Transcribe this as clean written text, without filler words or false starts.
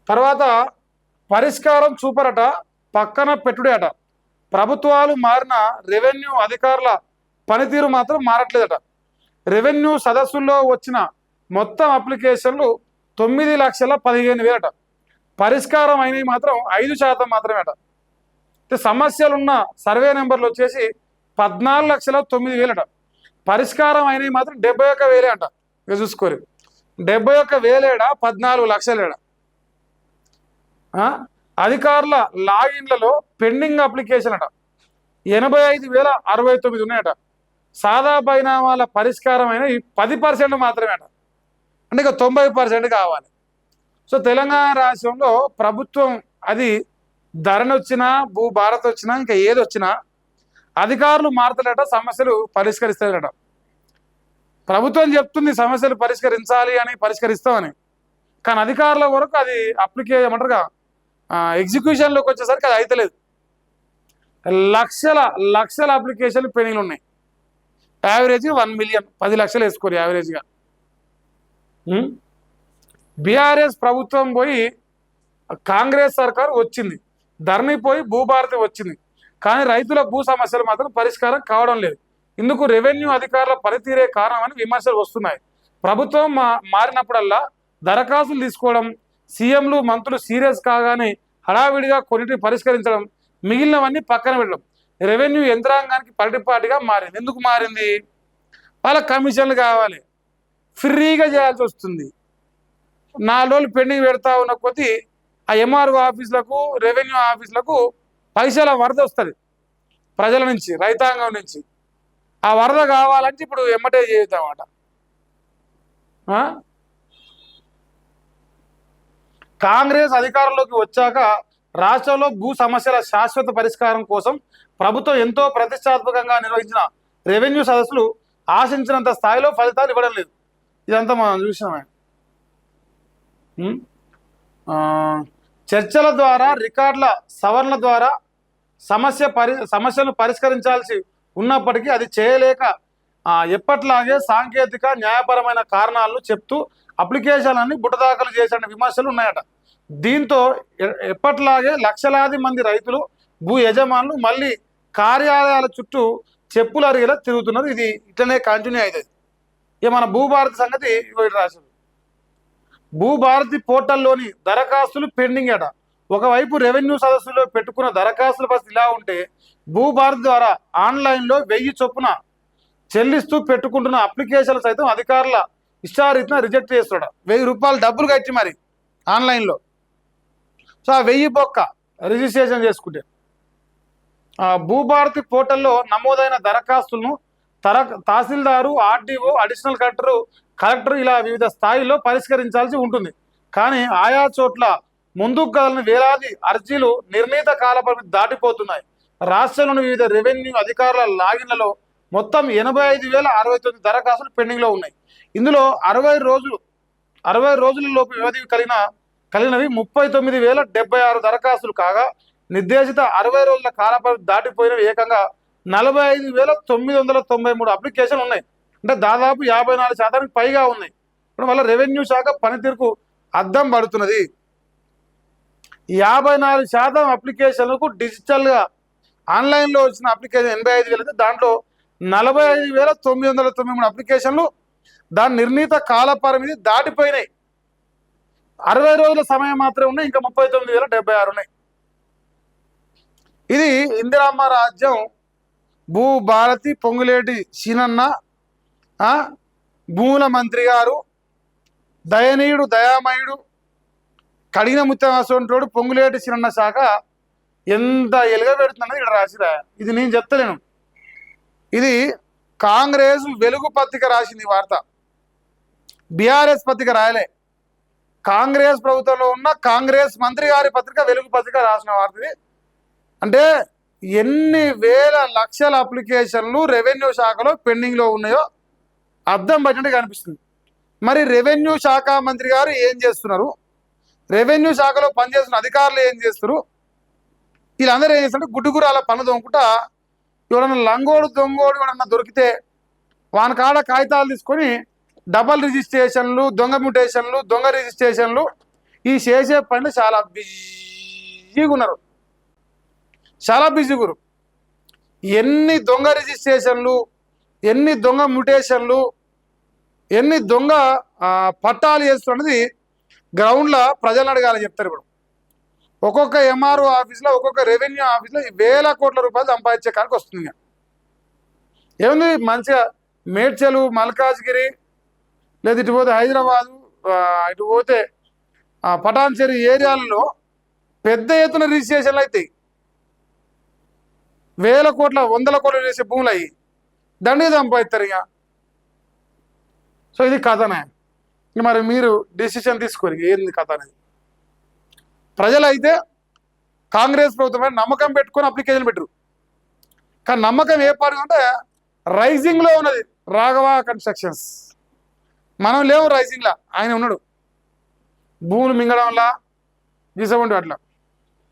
తర్వాత పరిష్కారం చూపరట, పక్కన పెట్టుడే అట. ప్రభుత్వాలు మారిన రెవెన్యూ అధికారుల పనితీరు మాత్రం మారట్లేదట. రెవెన్యూ సదస్సుల్లో వచ్చిన మొత్తం అప్లికేషన్లు 9,15,000 అట. పరిష్కారం అయినవి మాత్రం 5% మాత్రమే అట. సమస్యలున్న సర్వే నెంబర్లు వచ్చేసి 14,09,000 అట. పరిష్కారం అయినవి మాత్రం 71,000 అంట. ఇక చూసుకోరు, 71,000 14 లక్షలేడా. అధికారుల లాగిన్లలో పెండింగ్ అప్లికేషన్ అట 85,069 ఉన్నాయట. సాదా పరిణామాల పరిష్కారం అయిన 10% మాత్రమే అట. అంటే ఇక 90% కావాలి. సో తెలంగాణ రాష్ట్రంలో ప్రభుత్వం అది ధరణి వచ్చినా, భూభారత్ వచ్చినా, ఇంకా ఏది వచ్చినా అధికారులు మారుతారట, సమస్యలు పరిష్కరిస్తారట. ప్రభుత్వం చెప్తుంది సమస్యలు పరిష్కరించాలి అని, పరిష్కరిస్తామని. కానీ అధికారుల వరకు అది ఏమంటారుగా ఎగ్జిక్యూషన్లోకి వచ్చేసరికి అది అయితలేదు. లక్షల అప్లికేషన్లు పెండింగ్లు ఉన్నాయి. యావరేజ్ 1 మిలియన్, 10 లక్షలు వేసుకోరు యావరేజ్గా. బీఆర్ఎస్ ప్రభుత్వం పోయి కాంగ్రెస్ సర్కారు వచ్చింది, ధరణి పోయి భూభారతి వచ్చింది. కానీ రైతుల భూ సమస్యలు మాత్రం పరిష్కారం కావడం లేదు. ఇందుకు రెవెన్యూ అధికారుల పనితీరే కారణమని విమర్శలు వస్తున్నాయి. ప్రభుత్వం మారినప్పుడల్లా దరఖాస్తులు తీసుకోవడం, సీఎంలు మంత్రులు సీరియస్ కాగానే హడావిడిగా కొన్నిటిని పరిష్కరించడం, మిగిలినవన్నీ పక్కన పెట్టడం రెవెన్యూ యంత్రాంగానికి పరిపాటిగా మారింది. ఎందుకు మారింది? వాళ్ళ కమిషన్లు కావాలి, ఫ్రీగా చేయాల్సి వస్తుంది. 4 రోజులు పెండింగ్ పెడతా ఉన్న కొద్దీ ఆ ఎంఆర్ఓ ఆఫీసులకు, రెవెన్యూ ఆఫీసులకు పైసల వరద వస్తుంది ప్రజల నుంచి, రైతాంగం నుంచి. ఆ వరద కావాలంటే ఇప్పుడు ఎమ్మటే చేద్దామట. కాంగ్రెస్ అధికారంలోకి వచ్చాక రాష్ట్రంలో భూ సమస్యల శాశ్వత పరిష్కారం కోసం ప్రభుత్వం ఎంతో ప్రతిష్టాత్మకంగా నిర్వహించిన రెవెన్యూ సదస్సులు ఆశించినంత స్థాయిలో ఫలితాలు ఇవ్వడం లేదు. ఇదంతా మనం చూసామే. చర్చల ద్వారా, రికార్డుల సవరణ ద్వారా సమస్యలు పరిష్కరించాల్సి ఉన్నప్పటికీ అది చేయలేక ఎప్పట్లాగే సాంకేతిక, న్యాయపరమైన కారణాలను చెప్తూ అప్లికేషన్లన్నీ బుట్టదాఖలు చేసిన విమర్శలు ఉన్నాయట. దీంతో ఎప్పట్లాగే లక్షలాది మంది రైతులు, భూ యజమానులు మళ్ళీ కార్యాలయాల చుట్టూ చెప్పులు అరిగేలా తిరుగుతున్నారు. ఇది ఇట్లనే కంటిన్యూ అవుతుంది. ఇక మన భూభారతి సంగతి రాశారు. భూభారతి పోర్టల్లోని దరఖాస్తులు పెండింగ్ అట. ఒకవైపు రెవెన్యూ సదస్సులో పెట్టుకున్న దరఖాస్తుల పరిస్థితి ఇలా ఉంటే, భూభారతి ద్వారా ఆన్లైన్లో 1000 చొప్పున చెల్లిస్తూ పెట్టుకుంటున్న అప్లికేషన్లు సైతం అధికారుల ఇష్టారీతిన రిజెక్ట్ చేస్తాడు. 1000 రూపాయలు డబ్బులు కట్టి మరి ఆన్లైన్లో. సో ఆ 1000 బొక్క రిజిస్ట్రేషన్ చేసుకుంటే భూభారతి పోర్టల్లో నమోదైన దరఖాస్తులను తహసీల్దారు, ఆర్డీఓ, అడిషనల్ కలెక్టర్ ఇలా వివిధ స్థాయిల్లో పరిష్కరించాల్సి ఉంటుంది. కానీ ఆయా చోట్ల ముందుకు కదలని వేలాది అర్జీలు నిర్ణీత కాలపరిమితి దాటిపోతున్నాయి. రాష్ట్రంలోని వివిధ రెవెన్యూ అధికారుల లాగిన్లలో మొత్తం 85,069 దరఖాస్తులు పెండింగ్లో ఉన్నాయి. ఇందులో 60 రోజుల లోపు వ్యవధి కలిగినవి 39,076 దరఖాస్తులు కాగా, నిర్దేశిత 60 రోజుల కాలపరిమితి దాటిపోయినవి ఏకంగా 45,993 అప్లికేషన్లు ఉన్నాయి. అంటే దాదాపు 54% పైగా ఉన్నాయి. ఇప్పుడు వల్ల రెవెన్యూ శాఖ పనితీరుకు అద్దం పడుతున్నది. 54% అప్లికేషన్లకు డిజిటల్గా ఆన్లైన్లో వచ్చిన అప్లికేషన్ 85,000 అయితే దాంట్లో 45,993 అప్లికేషన్లు దాని నిర్ణీత కాల పరిమితి దాటిపోయినాయి. 60 రోజుల సమయం మాత్రమే ఉన్నాయి. ఇంకా 39,076 ఉన్నాయి. ఇది ఇందిరమ్మ రాజ్యం. భూభారతి పొంగులేటి సీనన్న, భూముల మంత్రి గారు, దయనీయుడు, దయామయుడు, కడిగిన ముత్యవాసంటోడు పొంగులేటి సీనన్న శాఖ ఎంత ఎలుగబెడుతున్నది ఇక్కడ రాసిరా. ఇది నేను చెప్తలేను, ఇది కాంగ్రెస్ వెలుగు పత్రిక రాసింది వార్త. బీఆర్ఎస్ పత్రిక రాయలే. కాంగ్రెస్ ప్రభుత్వంలో ఉన్న కాంగ్రెస్ మంత్రి గారి పత్రిక, వెలుగు పత్రిక రాసిన వార్త ఇది. అంటే ఎన్ని వేల లక్షల అప్లికేషన్లు రెవెన్యూ శాఖలో పెండింగ్లో ఉన్నాయో అర్థం పట్టినట్టు కనిపిస్తుంది. మరి రెవెన్యూ శాఖ మంత్రి గారు ఏం చేస్తున్నారు, రెవెన్యూ శాఖలో పనిచేస్తున్న అధికారులు ఏం చేస్తున్నారు, వీళ్ళందరూ ఏం చేస్తుంటే గుడ్డుగురాల పనులు దొంగకుండా ఎవడన్నా లంగోడు దొంగోడు ఎవడన్నా దొరికితే వాని కాడ కాగితాలు తీసుకొని డబల్ రిజిస్ట్రేషన్లు, దొంగ మ్యూటేషన్లు, దొంగ రిజిస్ట్రేషన్లు ఈ చేసే పని చాలా బిజీగా ఉన్నారు, చాలా బిజీగా ఉన్నారు. ఎన్ని దొంగ రిజిస్ట్రేషన్లు, ఎన్ని దొంగ మ్యూటేషన్లు, ఎన్ని దొంగ పట్టాలు చేస్తున్నది గ్రౌండ్లో ప్రజలను అడగాలని చెప్తారు. ఇప్పుడు ఒక్కొక్క ఎంఆర్ఓ ఆఫీస్లో, ఒక్కొక్క రెవెన్యూ ఆఫీస్లో వేల కోట్ల రూపాయలు సంపాదించే కాడికి వస్తుంది. ఏముంది, మంచిగా మేడ్చలు, మల్కాజ్గిరి, లేదా ఇటు పోతే హైదరాబాదు, ఇటు పోతే పటాన్చెరు ఏరియాలలో పెద్ద ఎత్తున రిజిస్ట్రేషన్లు అవుతాయి. వేల కోట్ల, వందల కోట్ల చేసే భూములు అయ్యి దండిగా సంపాదిస్తారు. సో ఇది కథనే. మరి మీరు డిసిషన్ తీసుకోరు ఏంది కథ అనేది. ప్రజలైతే కాంగ్రెస్ ప్రభుత్వం నమ్మకం పెట్టుకొని అప్లికేషన్ పెట్టరు. కానీ నమ్మకం ఏ పార్టీ అంటే రైజింగ్లో ఉన్నది రాఘవ కన్స్ట్రక్షన్స్. మనం లేవు రైజింగ్లో, ఆయన ఉన్నాడు. భూములు మింగడంలా గీసవంటి అట్లా.